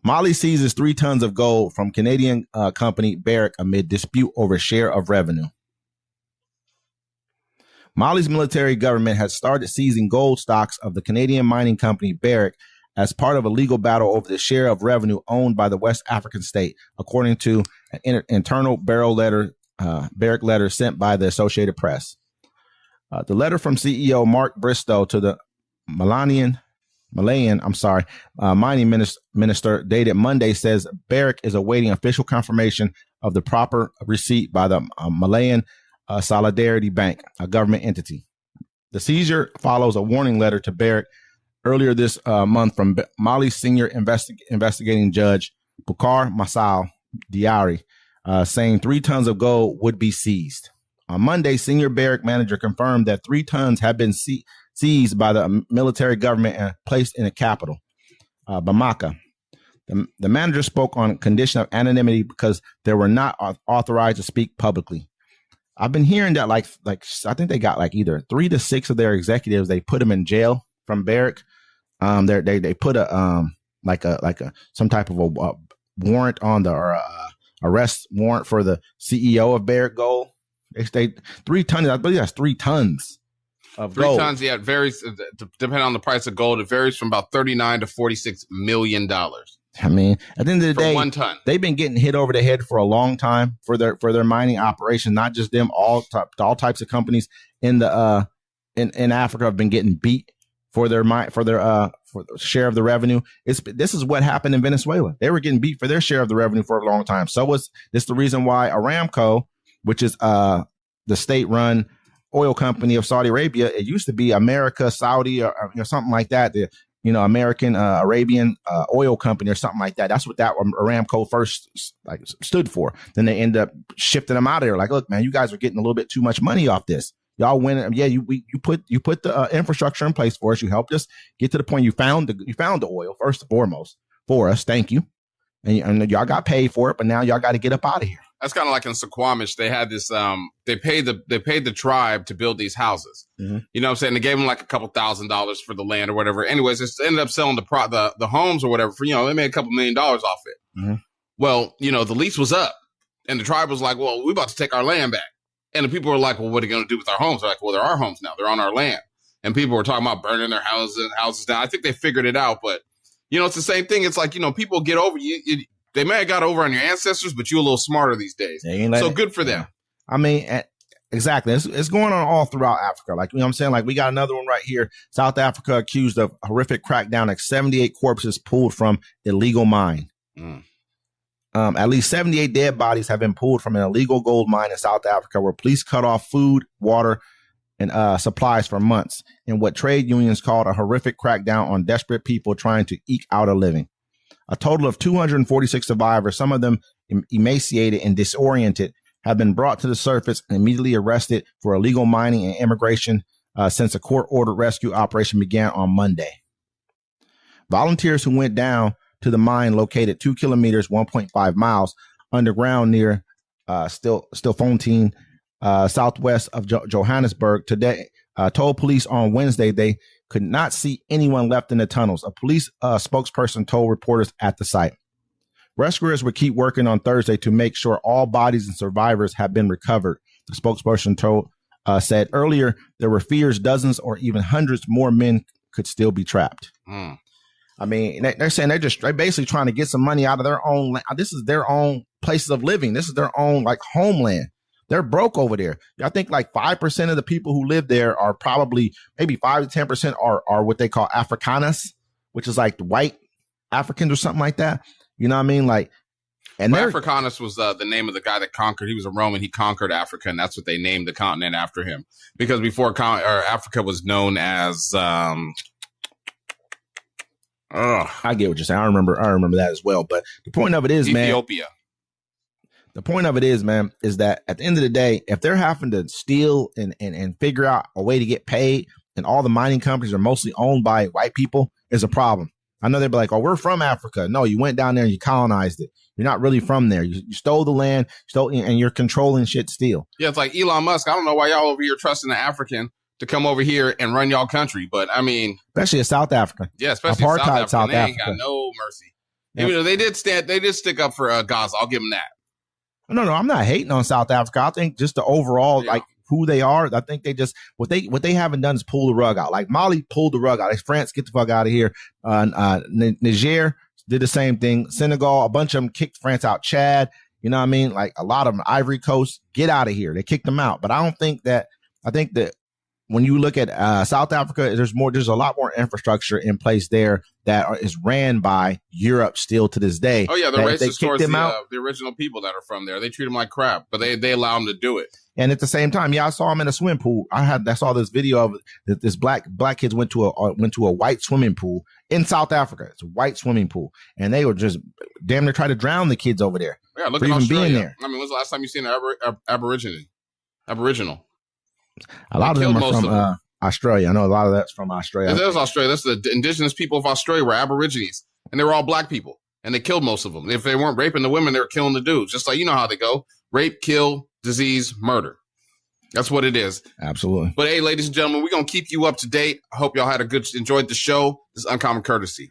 Mali seizes 3 tons of gold from Canadian company Barrick amid dispute over share of revenue. Mali's military government has started seizing gold stocks of the Canadian mining company Barrick as part of a legal battle over the share of revenue owned by the West African state, according to an internal Barrick letter sent by the Associated Press. The letter from CEO Mark Bristow to the Malayan mining minister dated Monday says Barrick is awaiting official confirmation of the proper receipt by the Malayan Solidarity Bank, a government entity. The seizure follows a warning letter to Barrick earlier this month from Mali's senior investigating judge, Bukar Masal Diari, saying 3 tons of gold would be seized. On Monday, senior Barrick manager confirmed that 3 tons had been seized by the military government and placed in the capital, Bamako. The manager spoke on condition of anonymity because they were not authorized to speak publicly. I've been hearing that like I think they got like either 3 to 6 of their executives. They put them in jail from Barrick. They put some type of a warrant on the arrest warrant for the CEO of Barrick Gold. They 3 tons. I believe that's 3 tons of gold. 3 tons. Yeah, it varies depending on the price of gold. It varies from about $39 to $46 million. I mean, at the end of the day, 1 ton. They've been getting hit over the head for a long time for their mining operation. Not just them, all types of companies in the in Africa have been getting beat for their share of the revenue. This is what happened in Venezuela. They were getting beat for their share of the revenue for a long time. So was this the reason why Aramco, which is the state-run oil company of Saudi Arabia, it used to be America, Saudi, or something like that. The American Arabian oil company or something like that. That's what that Aramco first stood for. Then they end up shifting them out of there. Like, look, man, you guys are getting a little bit too much money off this. Y'all win. Yeah, you put the infrastructure in place for us. You helped us get to the point you found the oil first and foremost for us. Thank you. And y'all got paid for it, but now y'all got to get up out of here. That's kind of like in Suquamish. They had this. They paid the tribe to build these houses. Mm-hmm. You know what I'm saying? They gave them like a couple $1,000s for the land or whatever. Anyways, they ended up selling the homes or whatever for they made a couple $1 million off it. Mm-hmm. Well, the lease was up, and the tribe was like, "Well, we're about to take our land back." And the people were like, "Well, what are you going to do with our homes?" They're like, "Well, they're our homes now. They're on our land." And people were talking about burning their houses down. I think they figured it out, but it's the same thing. It's like people get over you. They may have got over on your ancestors, but you're a little smarter these days. So good for them. I mean, exactly. It's going on all throughout Africa. Like, what I'm saying? Like, we got another one right here. South Africa accused of horrific crackdown, like 78 corpses pulled from illegal mine. Mm. At least 78 dead bodies have been pulled from an illegal gold mine in South Africa where police cut off food, water, and supplies for months in what trade unions called a horrific crackdown on desperate people trying to eke out a living. A total of 246 survivors, some of them emaciated and disoriented, have been brought to the surface and immediately arrested for illegal mining and immigration since a court-ordered rescue operation began on Monday. Volunteers who went down to the mine located 2 kilometers, 1.5 miles underground near Stilfontein, southwest of Johannesburg today, told police on Wednesday they could not see anyone left in the tunnels. A police spokesperson told reporters at the site. Rescuers will keep working on Thursday to make sure all bodies and survivors have been recovered, the spokesperson said. Earlier, there were fears dozens or even hundreds more men could still be trapped. Mm. I mean, they're saying they're basically trying to get some money out of their own. This is their own places of living. This is their own homeland. They're broke over there. I think 5% of the people who live there are probably maybe 5 to 10% are what they call Afrikaners, which is like white Africans or something like that. You know what I mean? Africanus was the name of the guy that conquered. He was a Roman. He conquered Africa, and that's what they named the continent after him. Because before Africa was known as. I get what you're saying. I remember that as well. But the point of it is, Ethiopia. The point of it is, man, is that at the end of the day, if they're having to steal and figure out a way to get paid, and all the mining companies are mostly owned by white people, is a problem. I know they'd be like, "Oh, we're from Africa." No, you went down there and you colonized it. You're not really from there. You stole the land, and you're controlling shit still. Yeah, it's like Elon Musk. I don't know why y'all over here trusting the African to come over here and run y'all country, but I mean, especially in South Africa. Yeah, especially apartheid South Africa. They Africa. ain't got no mercy. Even though they did stick up for Gaza. I'll give them that. No, I'm not hating on South Africa. I think just the overall, like who they are. I think they just what they haven't done is pull the rug out. Like Mali pulled the rug out. Like France, get the fuck out of here. Niger did the same thing. Senegal, a bunch of them kicked France out. Chad, you know what I mean? Like a lot of them. Ivory Coast, get out of here. They kicked them out. But I think that when you look at South Africa, there's a lot more infrastructure in place there that is ran by Europe still to this day. Oh yeah, they're racist towards the original people that are from there. They treat them like crap, but they allow them to do it. And at the same time, I saw them in a swimming pool. I saw this video of this black kids went to a white swimming pool in South Africa. It's a white swimming pool, and they were just damn near try to drown the kids over there. Yeah, look at even Australia. Being there. I mean, when's the last time you seen an Aboriginal? A lot of them are from Australia. I know a lot of that's from Australia. That was Australia. That's the indigenous people of Australia were Aborigines, and they were all black people, and they killed most of them. If they weren't raping the women, they were killing the dudes. Just like, you know how they go: rape, kill, disease, murder. That's what it is. Absolutely. But hey, ladies and gentlemen, we're gonna keep you up to date. I hope y'all enjoyed the show. This is Uncommon Courtesy.